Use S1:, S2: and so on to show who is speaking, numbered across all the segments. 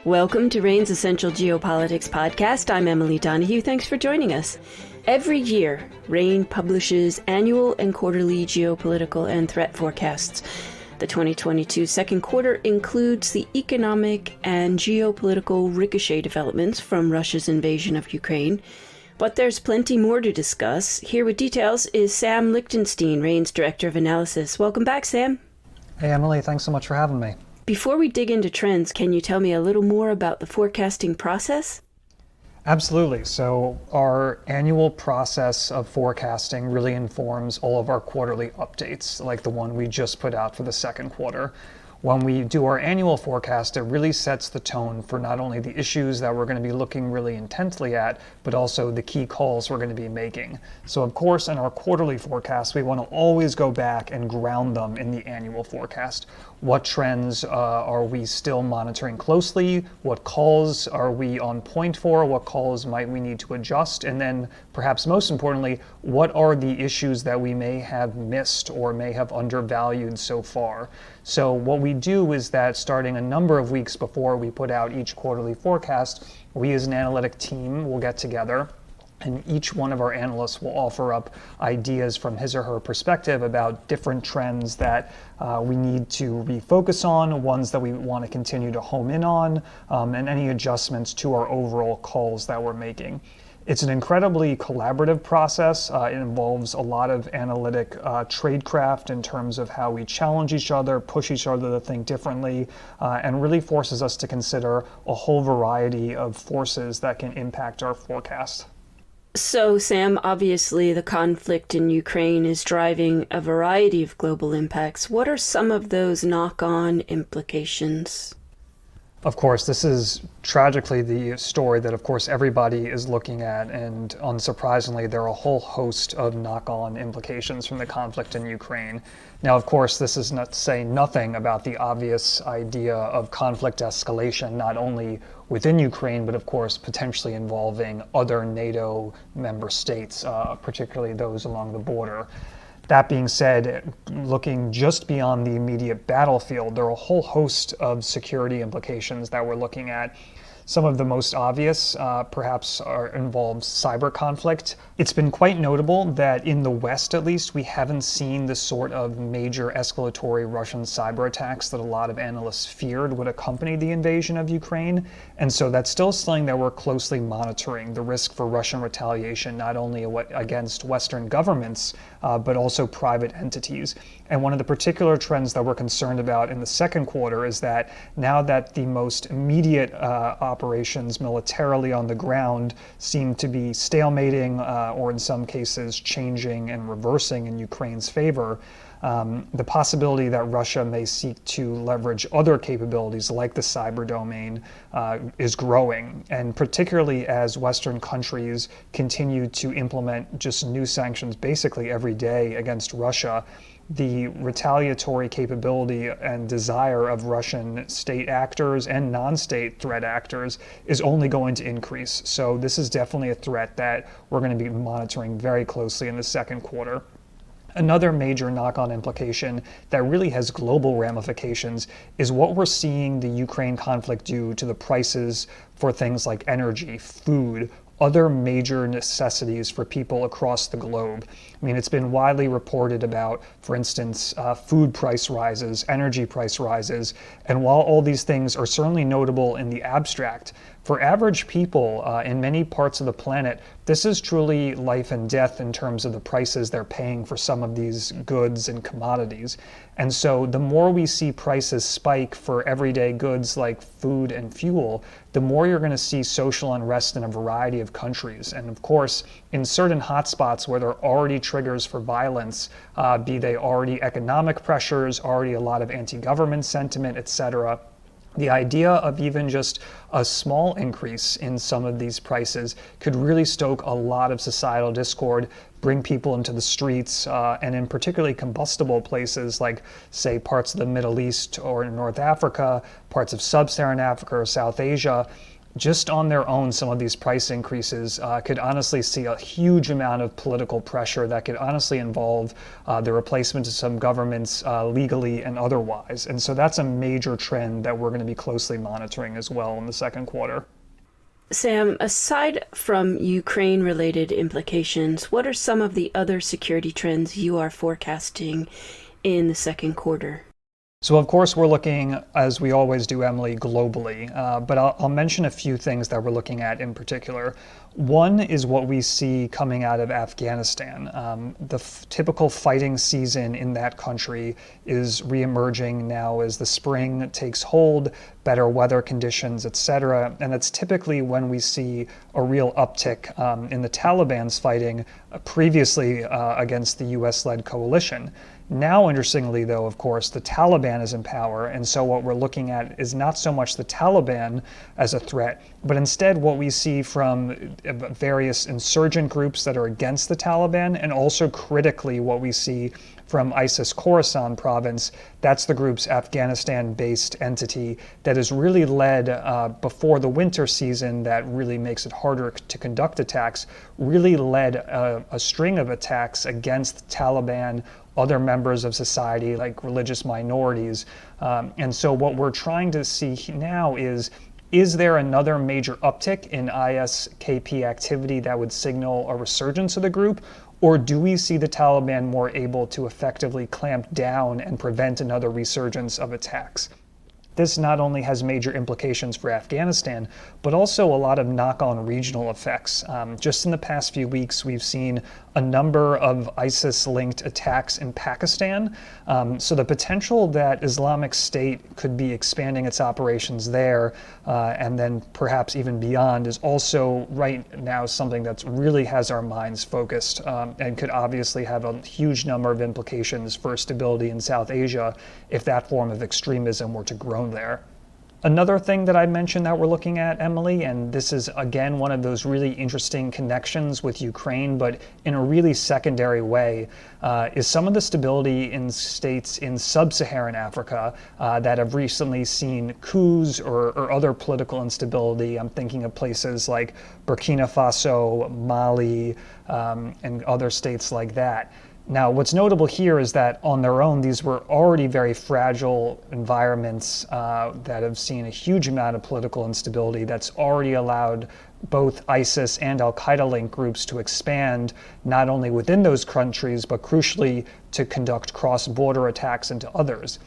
S1: Welcome to RANE's Essential Geopolitics podcast. I'm Emily Donahue. Thanks for joining us. Every year, RANE publishes annual and quarterly geopolitical and threat forecasts. The 2022 second quarter includes the economic and geopolitical ricochet developments from Russia's invasion of Ukraine. But there's plenty more to discuss. Here with details is Sam Lichtenstein, RANE's Director of Analysis. Welcome back, Sam.
S2: Hey, Emily. Thanks so much for having me.
S1: Before we dig into trends, can you tell me a little more about the forecasting process?
S2: Absolutely. So our annual process of forecasting really informs all of our quarterly updates, like the one we just put out for the second quarter. When we do our annual forecast, it really sets the tone for not only the issues that we're going to be looking really intently at, but also the key calls we're going to be making. So of course, in our quarterly forecast, we want to always go back and ground them in the annual forecast. What trends are we still monitoring closely? What calls are we on point for? What calls might we need to adjust? And then perhaps most importantly, what are the issues that we may have missed or may have undervalued so far? So what we do is that starting a number of weeks before we put out each quarterly forecast, we as an analytic team will get together, and each one of our analysts will offer up ideas from his or her perspective about different trends that we need to refocus on, ones that we want to continue to home in on, and any adjustments to our overall calls that we're making. It's an incredibly collaborative process. It involves a lot of analytic tradecraft in terms of how we challenge each other, push each other to think differently, and really forces us to consider a whole variety of forces that can impact our forecast.
S1: So, Sam, obviously the conflict in Ukraine is driving a variety of global impacts. What are some of those knock-on implications?
S2: Of course, this is tragically the story that, of course, everybody is looking at, and unsurprisingly, there are a whole host of knock-on implications from the conflict in Ukraine. Now, of course, this is not saying nothing about the obvious idea of conflict escalation, not only within Ukraine, but of course, potentially involving other NATO member states, particularly those along the border. That being said, looking just beyond the immediate battlefield, there are a whole host of security implications that we're looking at. Some of the most obvious perhaps involves cyber conflict. It's been quite notable that in the West, at least, we haven't seen the sort of major escalatory Russian cyber attacks that a lot of analysts feared would accompany the invasion of Ukraine. And so that's still something that we're closely monitoring, the risk for Russian retaliation, not only against Western governments, but also private entities. And one of the particular trends that we're concerned about in the second quarter is that now that the most immediate operations militarily on the ground seem to be stalemating or in some cases changing and reversing in Ukraine's favor, the possibility that Russia may seek to leverage other capabilities like the cyber domain is growing. And particularly as Western countries continue to implement just new sanctions basically every day against Russia, the retaliatory capability and desire of Russian state actors and non-state threat actors is only going to increase. So this is definitely a threat that we're going to be monitoring very closely in the second quarter. Another major knock-on implication that really has global ramifications is what we're seeing the Ukraine conflict do to the prices for things like energy, food, other major necessities for people across the globe. I mean, it's been widely reported about, for instance, food price rises, energy price rises, and while all these things are certainly notable in the abstract, for average people in many parts of the planet, this is truly life and death in terms of the prices they're paying for some of these goods and commodities. And so the more we see prices spike for everyday goods like food and fuel, the more you're going to see social unrest in a variety of countries. And of course, in certain hotspots where there are already triggers for violence, be they already economic pressures, already a lot of anti-government sentiment, etc., the idea of even just a small increase in some of these prices could really stoke a lot of societal discord, bring people into the streets, and in particularly combustible places like, say, parts of the Middle East or North Africa, parts of Sub-Saharan Africa or South Asia. just on their own, some of these price increases could honestly see a huge amount of political pressure that could honestly involve the replacement of some governments legally and otherwise. And so that's a major trend that we're going to be closely monitoring as well in the second quarter.
S1: Sam, aside from Ukraine-related implications, what are some of the other security trends you are forecasting in the second quarter?
S2: So of course we're looking, as we always do, Emily, globally, but I'll mention a few things that we're looking at in particular. One is what we see coming out of Afghanistan. The typical fighting season in that country is reemerging now as the spring takes hold, better weather conditions, etc. And that's typically when we see a real uptick in the Taliban's fighting previously against the US-led coalition. Now, interestingly, though, of course, the Taliban is in power, and so what we're looking at is not so much the Taliban as a threat, but instead what we see from various insurgent groups that are against the Taliban, and also critically what we see from ISIS Khorasan province. That's the group's Afghanistan-based entity that is really led before the winter season, that really makes it harder to conduct attacks, really led a string of attacks against the Taliban, other members of society like religious minorities. And so what we're trying to see now is there another major uptick in ISKP activity that would signal a resurgence of the group? Or do we see the Taliban more able to effectively clamp down and prevent another resurgence of attacks? This not only has major implications for Afghanistan, but also a lot of knock-on regional effects. Just in the past few weeks, we've seen a number of ISIS-linked attacks in Pakistan. So the potential that Islamic State could be expanding its operations there, and then perhaps even beyond, is also right now something that really has our minds focused, and could obviously have a huge number of implications for stability in South Asia if that form of extremism were to grow there. Another thing that I mentioned that we're looking at, Emily, and this is again one of those really interesting connections with Ukraine, but in a really secondary way, is some of the stability in states in sub-Saharan Africa that have recently seen coups or other political instability. I'm thinking of places like Burkina Faso, Mali, and other states like that. Now, what's notable here is that on their own, these were already very fragile environments that have seen a huge amount of political instability that's already allowed both ISIS and al-Qaeda-linked groups to expand not only within those countries, but crucially to conduct cross-border attacks into others.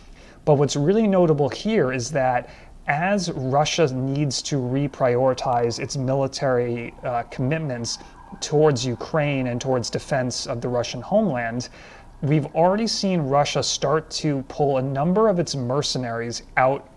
S2: But what's really notable here is that as Russia needs to reprioritize its military commitments towards Ukraine and towards defense of the Russian homeland, we've already seen Russia start to pull a number of its mercenaries out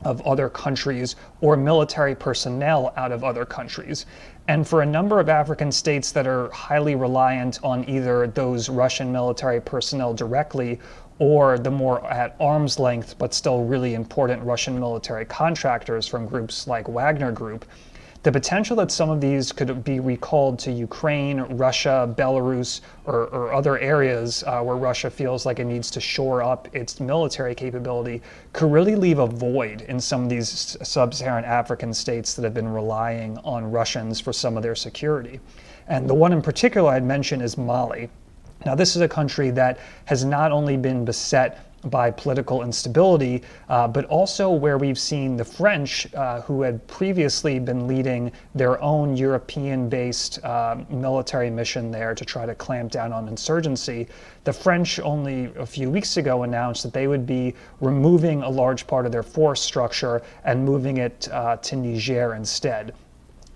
S2: of other countries or military personnel out of other countries. And for a number of African states that are highly reliant on either those Russian military personnel directly or the more at arm's length but still really important Russian military contractors from groups like Wagner Group, the potential that some of these could be recalled to Ukraine, Russia, Belarus, or other areas where Russia feels like it needs to shore up its military capability could really leave a void in some of these sub-Saharan African states that have been relying on Russians for some of their security. And the one in particular I'd mention is Mali. Now, this is a country that has not only been beset by political instability, but also where we've seen the French, who had previously been leading their own European-based military mission there to try to clamp down on insurgency. The French only a few weeks ago announced that they would be removing a large part of their force structure and moving it to Niger instead.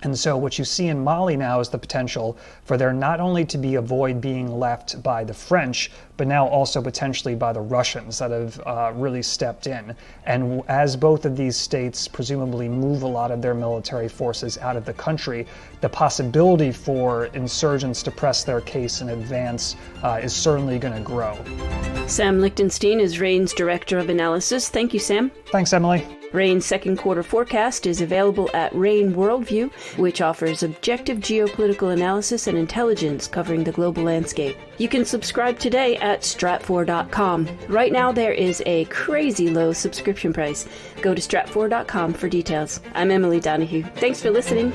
S2: And so what you see in Mali now is the potential for there not only to be a void being left by the French, but now also potentially by the Russians that have really stepped in. And as both of these states presumably move a lot of their military forces out of the country, the possibility for insurgents to press their case in advance is certainly going to grow.
S1: Sam Lichtenstein is RANE's Director of Analysis. Thank you, Sam.
S2: Thanks, Emily.
S1: RANE's second quarter forecast is available at RANE Worldview, which offers objective geopolitical analysis and intelligence covering the global landscape. You can subscribe today at stratfor.com. Right now there is a crazy low subscription price. Go to stratfor.com for details. I'm Emily Donahue. Thanks for listening.